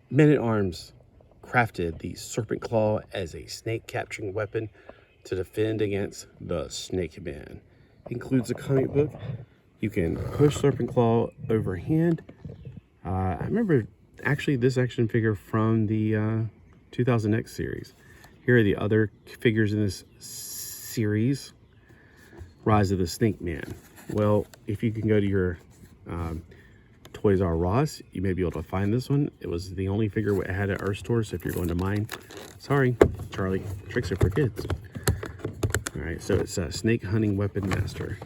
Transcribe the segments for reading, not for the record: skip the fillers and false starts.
men-at-arms crafted the serpent claw as a snake capturing weapon to defend against the snake man. Includes a comic book. You can push serpent claw overhand. I remember actually this action figure from the 2000X series. Here are the other figures in this series. Rise of the Snake Man. Well, if you can go to your Toys R Us, you may be able to find this one. It was the only figure we had at our store, so if you're going to mine, sorry, Charlie, tricks are for kids. All right, so it's a snake hunting weapon master.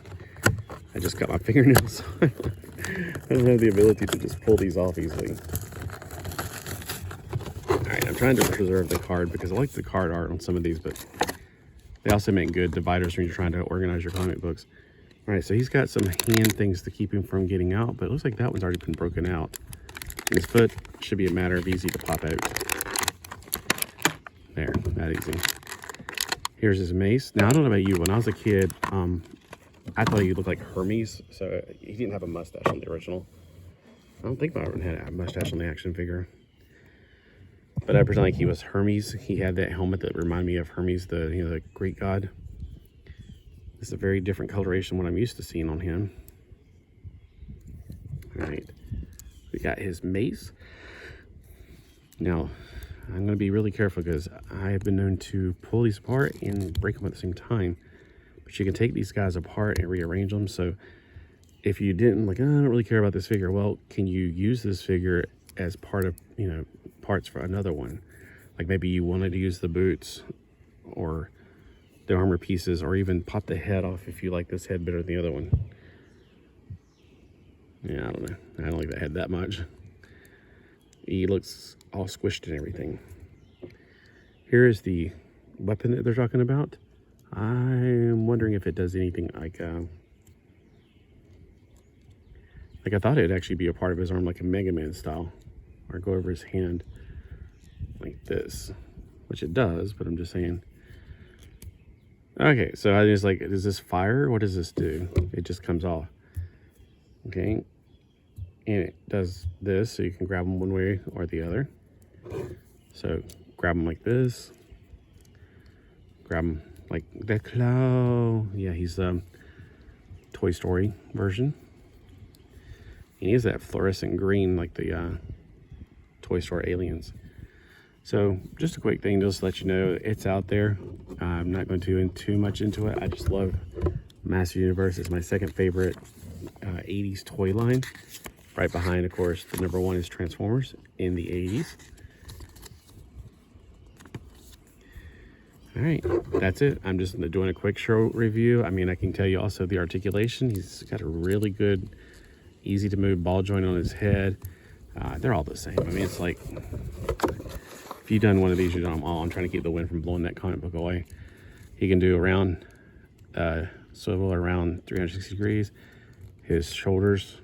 I just got my fingernails. I don't have the ability to just pull these off easily. All right, I'm trying to preserve the card because I like the card art on some of these, but they also make good dividers when you're trying to organize your comic books. All right, so he's got some hand things to keep him from getting out, but it looks like that one's already been broken out. And his foot should be a matter of easy to pop out. There, that easy. Here's his mace. Now, I don't know about you, when I was a kid, I thought he looked like Hermes, so he didn't have a mustache on the original. I don't think Byron had a mustache on the action figure. But I pretend like he was Hermes. He had that helmet that reminded me of Hermes, the Greek god. It's a very different coloration than what I'm used to seeing on him. All right, we got his mace. Now, I'm going to be really careful because I have been known to pull these apart and break them at the same time. But you can take these guys apart and rearrange them. So if you didn't, like, oh, I don't really care about this figure. Well, can you use this figure as part of, parts for another one? Like maybe you wanted to use the boots or the armor pieces, or even pop the head off if you like this head better than the other one. Yeah, I don't know. I don't like that head that much. He looks all squished and everything. Here is the weapon that they're talking about. I'm wondering if it does anything like I thought it'd actually be a part of his arm, like a Mega Man style, or go over his hand like this, which it does, but I'm just saying. Okay, so I was like, is this fire? What does this do? It just comes off. Okay, and it does this, so you can grab them one way or the other. So grab them like this. Grab them like declarar. Yeah, he's Toy Story version. And he has that fluorescent green like the Toy Story aliens. So just a quick thing, just to let you know, it's out there. I'm not going to go too much into it. I just love Master Universe. It's my second favorite 80s toy line. Right behind, of course, the number one is Transformers in the 80s. All right, that's it. I'm just doing a quick show review. I mean, I can tell you also the articulation. He's got a really good, easy to move ball joint on his head. They're all the same. I mean, it's like, if you've done one of these, you've done them all. I'm trying to keep the wind from blowing that comic book away. He can do around, swivel around 360 degrees. His shoulders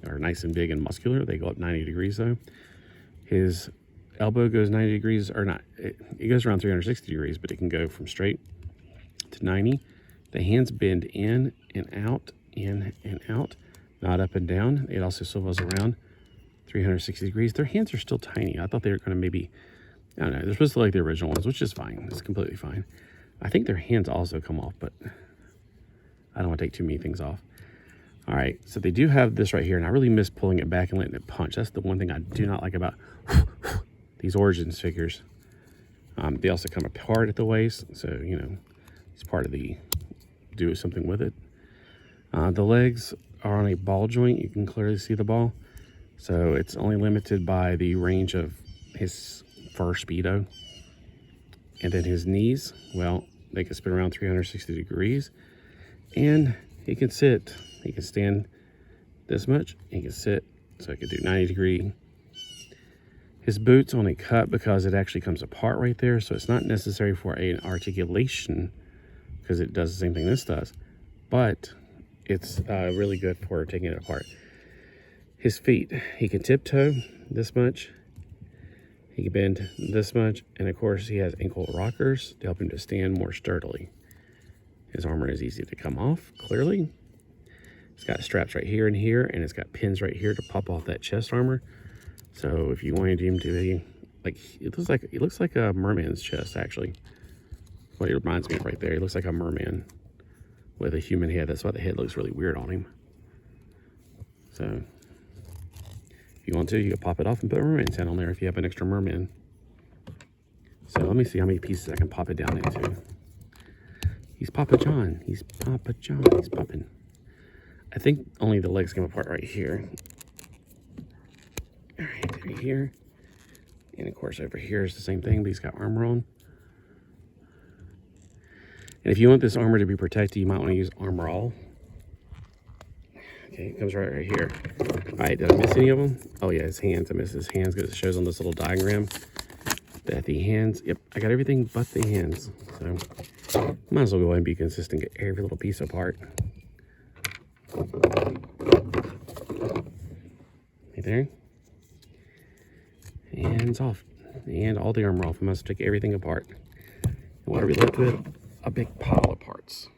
are nice and big and muscular. They go up 90 degrees though. His elbow goes 90 degrees, or not, it goes around 360 degrees, but it can go from straight to 90. The hands bend in and out, not up and down. It also swivels around 360 degrees. Their hands are still tiny. I thought they were going to maybe, I don't know, they're supposed to look like the original ones, which is fine. It's completely fine. I think their hands also come off, but I don't want to take too many things off. All right, so they do have this right here, and I really miss pulling it back and letting it punch. That's the one thing I do not like about these Origins figures. They also come apart at the waist, so, it's part of the do something with it. The legs are on a ball joint. You can clearly see the ball. So it's only limited by the range of his fur Speedo. And then his knees, well, they can spin around 360 degrees. And he can sit. He can stand this much. He can sit, so he can do 90 degree. His boots only cut because it actually comes apart right there. So it's not necessary for an articulation because it does the same thing this does. But it's really good for taking it apart. His feet, he can tiptoe this much. He can bend this much. And of course, he has ankle rockers to help him to stand more sturdily. His armor is easy to come off, clearly. It's got straps right here and here, and it's got pins right here to pop off that chest armor. So if you wanted him to be like, it looks like a merman's chest actually. What it reminds me of right there. He looks like a merman with a human head. That's why the head looks really weird on him. So if you want to, you can pop it off and put a merman's head on there if you have an extra merman. So let me see how many pieces I can pop it down into. He's Papa John. He's Papa John. He's popping. I think only the legs come apart right here. All right, right here. And of course over here is the same thing, but he's got armor on. And if you want this armor to be protected, you might want to use armor all. Okay, it comes right here. All right, did I miss any of them? Oh yeah, his hands. I missed his hands because it shows on this little diagram that the hands, yep, I got everything but the hands. So might as well go ahead and be consistent, get every little piece apart. Right there. Hands off. And all the armor off. I must take everything apart. And what are we left with? A big pile of parts.